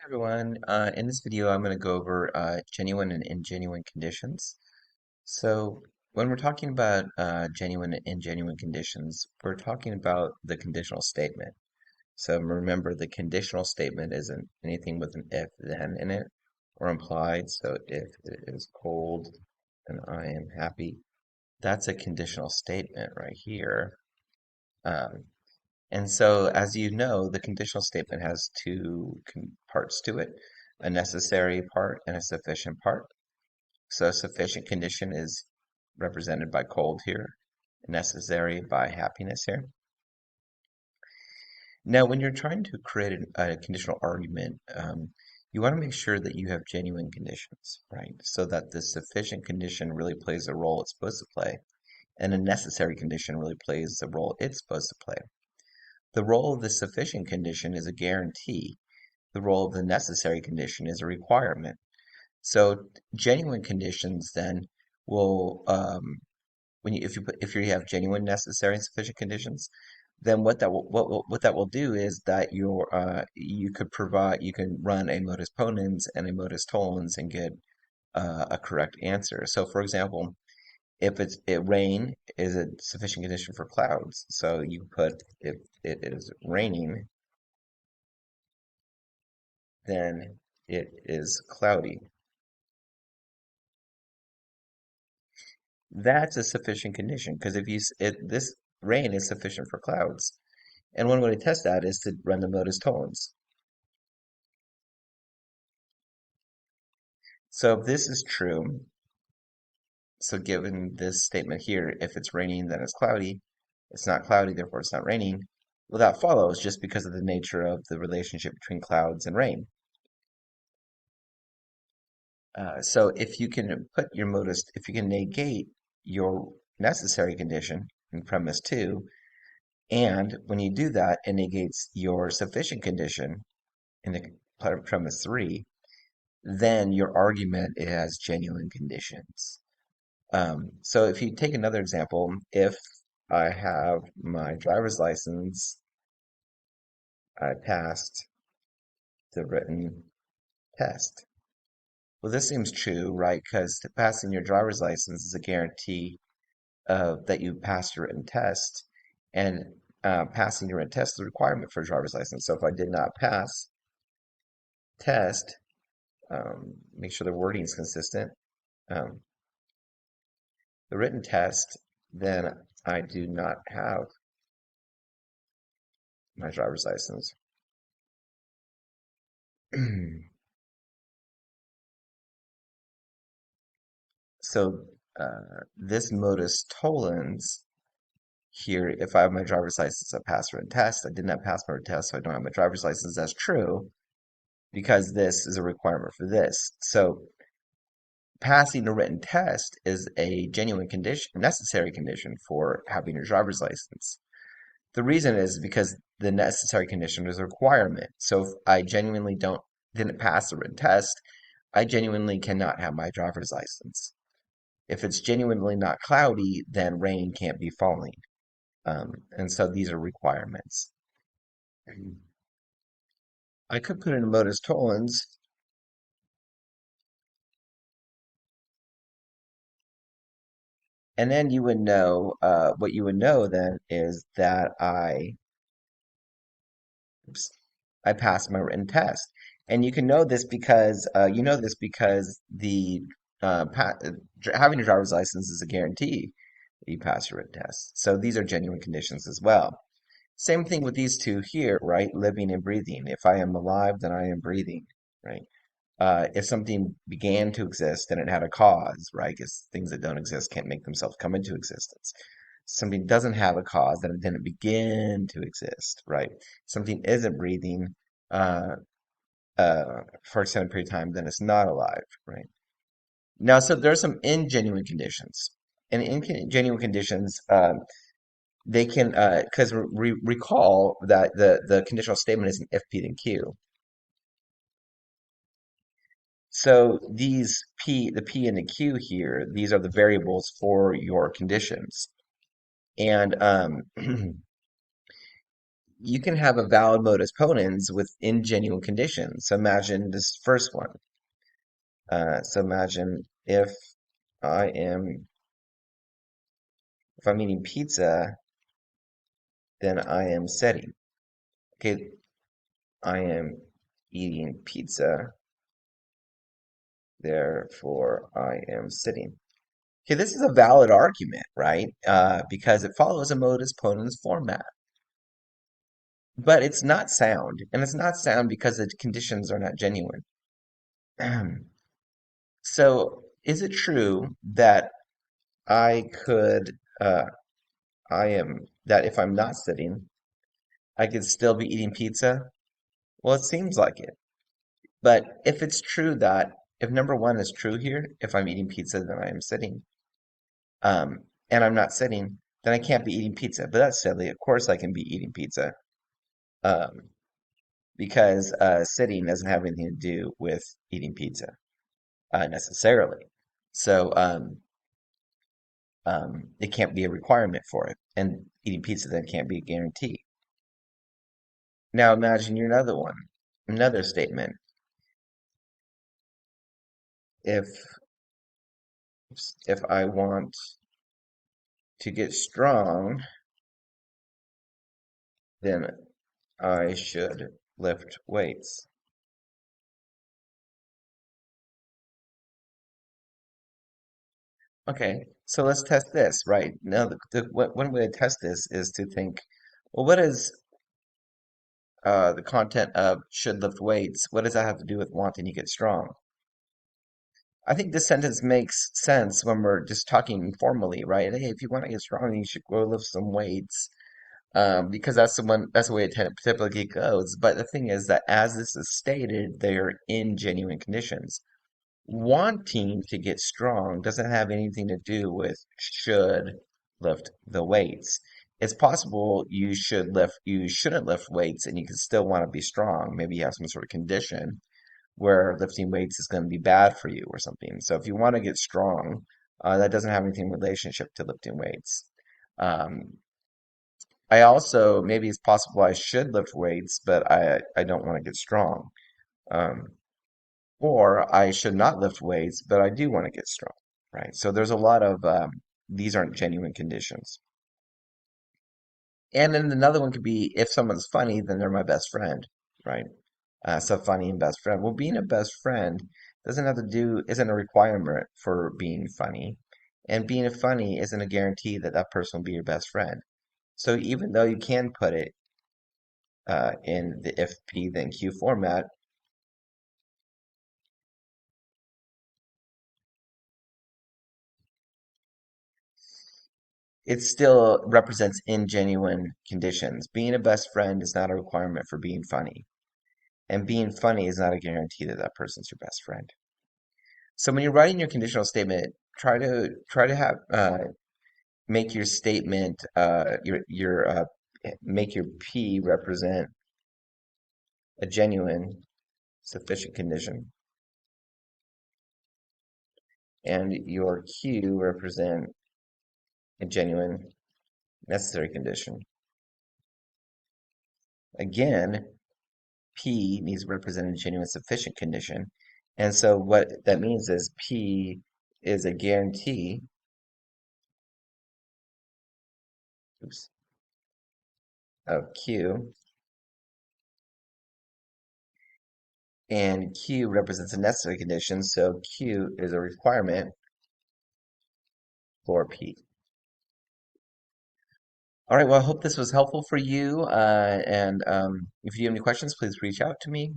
Everyone. In this video, I'm going to go over genuine and ingenuine conditions. So when we're talking about genuine and ingenuine conditions, we're talking about the conditional statement. So remember, the conditional statement isn't anything with an if-then in it or implied. So if it is cold and I am happy, that's a conditional statement right here. Um, and so, as you know, the conditional statement has two parts to it, a necessary part and a sufficient part. So a sufficient condition is represented by cold here, necessary by happiness here. Now, when you're trying to create a conditional argument, you want to make sure that you have genuine conditions, right? So that the sufficient condition really plays the role it's supposed to play, and a necessary condition really plays the role it's supposed to play. The role of the sufficient condition is a guarantee. The role of the necessary condition is a requirement. So genuine conditions then will, when if you have genuine, necessary, and sufficient conditions, then what that will do is that you can run a modus ponens and a modus tollens and get a correct answer. So for example, if rain is a sufficient condition for clouds, so you put if it is raining, then it is cloudy. That's a sufficient condition because this rain is sufficient for clouds. And one way to test that is to run the modus tollens. So if this is true, so given this statement here, if it's raining, then it's cloudy. It's not cloudy, therefore it's not raining. Well, that follows just because of the nature of the relationship between clouds and rain. So if you can negate your necessary condition in premise two, and when you do that, it negates your sufficient condition in the premise three, then your argument has genuine conditions. So if you take another example, if I have my driver's license, I passed the written test. Well, this seems true, right? Because passing your driver's license is a guarantee that you passed your written test, and passing your written test is a requirement for a driver's license. So if I did not pass test, make sure the wording is consistent, um, the written test, then I do not have my driver's license. So this modus tollens here, if I have my driver's license, I pass written test. I did not pass my written test, so I don't have my driver's license. That's true because this is a requirement for this. So passing a written test is a genuine condition, necessary condition for having your driver's license. The reason is because the necessary condition is a requirement. So if I genuinely didn't pass the written test, I genuinely cannot have my driver's license. If it's genuinely not cloudy, then rain can't be falling. And so these are requirements. I could put in a modus tollens, and then you would know, what you would know then is that oops, I passed my written test. And you can know this because the uh, pa having a driver's license is a guarantee that you pass your written test. So these are genuine conditions as well. Same thing with these two here, right? Living and breathing. If I am alive, then I am breathing, right? If something began to exist, then it had a cause, right? Because things that don't exist can't make themselves come into existence. Something doesn't have a cause, then it didn't begin to exist, right? Something isn't breathing uh, for an extended period of time, then it's not alive, right? Now, so there are some ingenuine conditions. And ingenuine conditions, they can, because recall that the conditional statement is an if, P, then Q. So the P and the Q here, these are the variables for your conditions. And you can have a valid modus ponens with ingenuine conditions. So imagine this first one. So imagine I am if I'm eating pizza, then I am sitting. Okay, I am eating pizza, therefore I am sitting. Okay, this is a valid argument, right? Because it follows a modus ponens format. But it's not sound, and it's not sound because the conditions are not genuine. So, is it true that I could, that if I'm not sitting, I could still be eating pizza? Well, it seems like it. But if it's true that, if number one is true here, if I'm eating pizza, then I am sitting, and I'm not sitting, then I can't be eating pizza. But that's silly. Of course, I can be eating pizza, um, because sitting doesn't have anything to do with eating pizza necessarily. So, it can't be a requirement for it. And eating pizza then can't be a guarantee. Now imagine your another one, another statement. If if I want to get strong, then I should lift weights. Okay, so let's test this, right? Now, one way to test this is to think, well, what is the content of should lift weights? What does that have to do with wanting to get strong? I think this sentence makes sense when we're just talking informally, right? Hey, if you want to get strong, you should go lift some weights, because that's the way it typically goes. But the thing is that as this is stated, they are in genuine conditions. Wanting to get strong doesn't have anything to do with should lift the weights. It's possible you shouldn't lift weights and you can still want to be strong. Maybe you have some sort of condition where lifting weights is going to be bad for you or something. So if you want to get strong, that doesn't have anything relationship to lifting weights. Um, I also, maybe it's possible I should lift weights, but I don't want to get strong. Um, or I should not lift weights, but I do want to get strong, right? So there's a lot of these aren't genuine conditions. And then another one could be if someone's funny, then they're my best friend, right? So funny and best friend. Well, being a best friend doesn't have to do, isn't a requirement for being funny. And being funny isn't a guarantee that that person will be your best friend. So even though you can put it in the if P then Q format, it still represents ingenuine conditions. Being a best friend is not a requirement for being funny. And being funny is not a guarantee that that person's your best friend. So when you're writing your conditional statement, try to have make your statement your make your P represent a genuine sufficient condition, and your Q represent a genuine necessary condition. Again, P needs to represent a genuine sufficient condition. And so what that means is P is a guarantee, oops, of Q, and Q represents a necessary condition, so Q is a requirement for P. All right, well, I hope this was helpful for you. And if you have any questions, please reach out to me.